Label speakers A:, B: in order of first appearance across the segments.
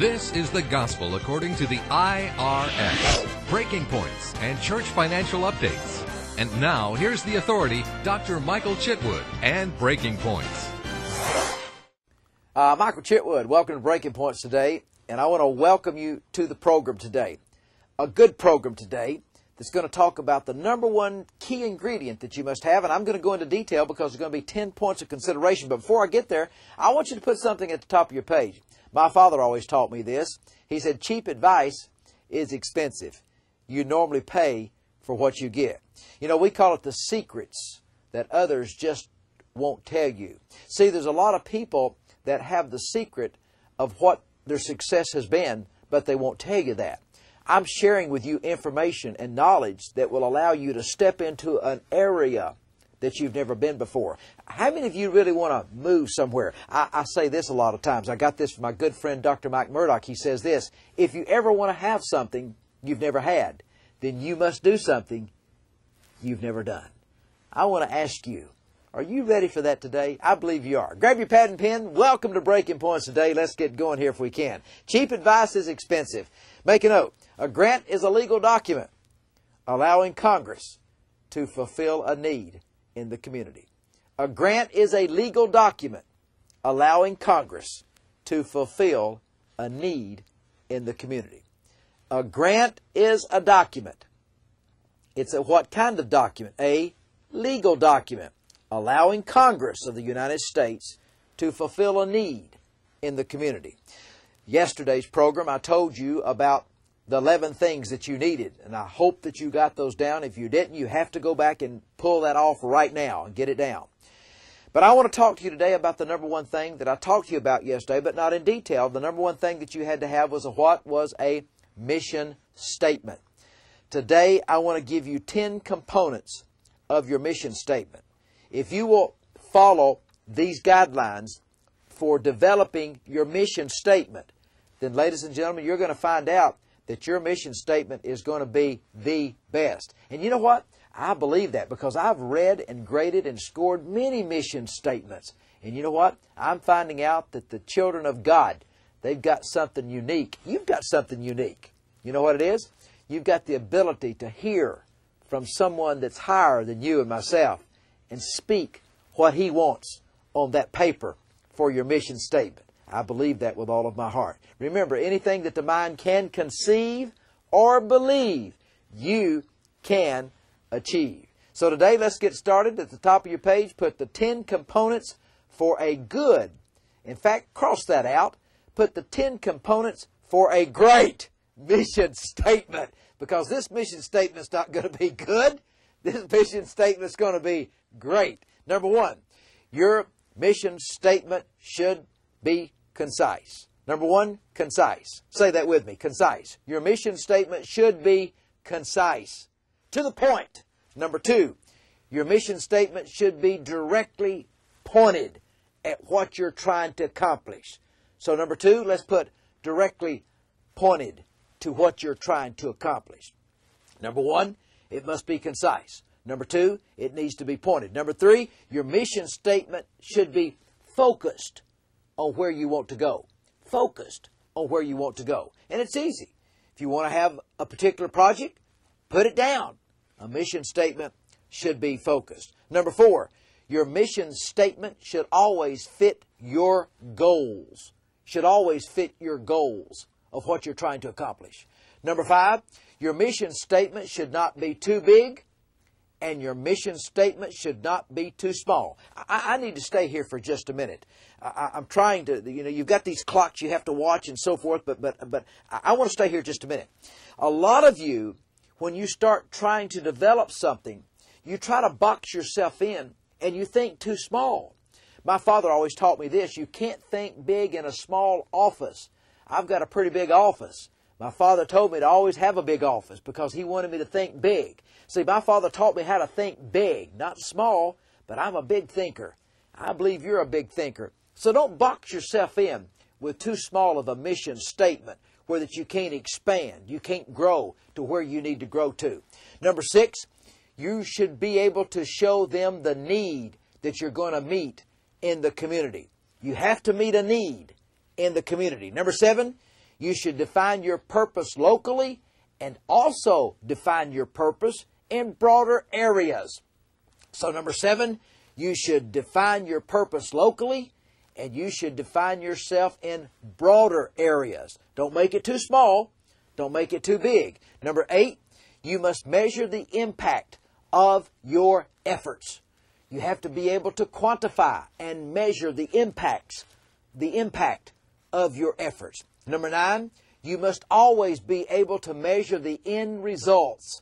A: This is the gospel according to the IRS, Breaking Points and Church Financial Updates. And now, here's the authority, Dr. Michael Chitwood and Breaking Points.
B: Michael Chitwood, welcome to Breaking Points today, and I want to welcome you to the program today. A good program today that's going to talk about the number one key ingredient that you must have, and I'm going to go into detail because there's going to be 10 points of consideration. But before I get there, I want you to put something at the top of your page. My father always taught me this. He said, cheap advice is expensive. You normally pay for what you get. You know, we call it the secrets that others just won't tell you. See, there's a lot of people that have the secret of what their success has been, but they won't tell you that. I'm sharing with you information and knowledge that will allow you to step into an area that you've never been before. How many of you really want to move somewhere? I say this a lot of times. I got this from my good friend Dr. Mike Murdoch. He says this: if you ever want to have something you've never had, then you must do something you've never done. I want to ask you, are you ready for that today? I believe you are. Grab your pad and pen. Welcome to Breaking Points today. Let's get going here if we can. Cheap advice is expensive. Make a note. A grant is a legal document allowing Congress to fulfill a need in the community. A grant is a legal document allowing Congress to fulfill a need in the community. A grant is a document. It's a what kind of document? A legal document allowing Congress of the United States to fulfill a need in the community. Yesterday's program, I told you about the 11 things that you needed, and I hope that you got those down. If you didn't, you have to go back and pull that off right now and get it down. But I want to talk to you today about the number one thing that I talked to you about yesterday, but not in detail. The number one thing that you had to have was a mission statement. Today, I want to give you 10 components of your mission statement. If you will follow these guidelines for developing your mission statement, then, ladies and gentlemen, you're going to find out that your mission statement is going to be the best. And you know what? I believe that because I've read and graded and scored many mission statements. And you know what? I'm finding out that the children of God, they've got something unique. You've got something unique. You know what it is? You've got the ability to hear from someone that's higher than you and myself and speak what he wants on that paper for your mission statement. I believe that with all of my heart. Remember, anything that the mind can conceive or believe, you can achieve. So today, let's get started. At the top of your page, put the 10 components for a good. In fact, cross that out. Put the 10 components for a great mission statement. Because this mission statement is not going to be good. This mission statement is going to be great. Number one, your mission statement should be concise. Number one, concise. Say that with me, concise. Your mission statement should be concise. To the point. Number two, your mission statement should be directly pointed at what you're trying to accomplish. So number two, let's put directly pointed to what you're trying to accomplish. Number one, it must be concise. Number two, it needs to be pointed. Number three, your mission statement should be focused on where you want to go. Focused on where you want to go. And it's easy. If you want to have a particular project, put it down. A mission statement should be focused. Number four, your mission statement should always fit your goals. Should always fit your goals of what you're trying to accomplish. Number five, your mission statement should not be too big, and your mission statement should not be too small. I need to stay here for just a minute. I'm trying to, you've got these clocks you have to watch and so forth, but I want to stay here just a minute. A lot of you, when you start trying to develop something, you try to box yourself in and you think too small. My father always taught me this: you can't think big in a small office. I've got a pretty big office. My father told me to always have a big office because he wanted me to think big. See, my father taught me how to think big, not small, but I'm a big thinker. I believe you're a big thinker. So don't box yourself in with too small of a mission statement where that you can't expand, you can't grow to where you need to grow to. Number six, you should be able to show them the need that you're going to meet in the community. You have to meet a need in the community. Number seven, you should define your purpose locally and also define your purpose in broader areas. So number 7, you should define your purpose locally and you should define yourself in broader areas. Don't make it too small. Don't make it too big. Number 8, you must measure the impact of your efforts. You have to be able to quantify and measure the impact of your efforts. Number 9, you must always be able to measure the end results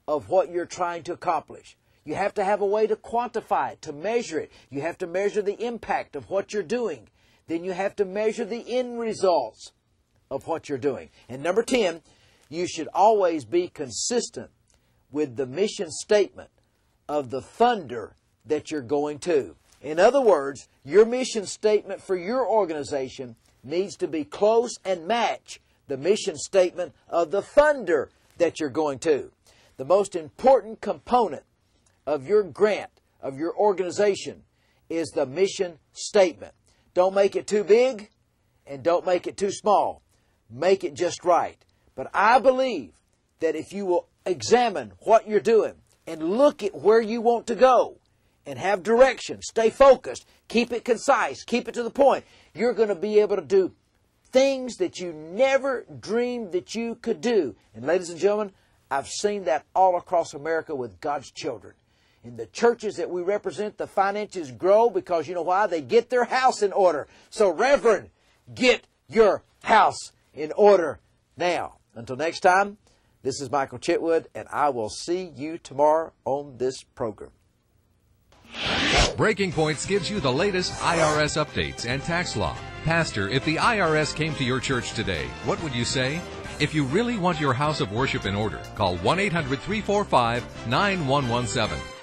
B: of what you're trying to accomplish. You have to have a way to quantify it, to measure it. You have to measure the impact of what you're doing. Then you have to measure the end results of what you're doing. And number 10, you should always be consistent with the mission statement of the funder that you're going to. In other words, your mission statement for your organization needs to be close and match the mission statement of the funder that you're going to. The most important component of your grant, of your organization, is the mission statement. Don't make it too big and don't make it too small. Make it just right. But I believe that if you will examine what you're doing and look at where you want to go and have direction, stay focused, keep it concise, keep it to the point, you're going to be able to do things that you never dreamed that you could do. And ladies and gentlemen, I've seen that all across America with God's children. In the churches that we represent, the finances grow because you know why? They get their house in order. So, Reverend, get your house in order now. Until next time, this is Michael Chitwood, and I will see you tomorrow on this program.
A: Breaking Points gives you the latest IRS updates and tax law. Pastor, if the IRS came to your church today, what would you say? If you really want your house of worship in order, call 1-800-345-9117.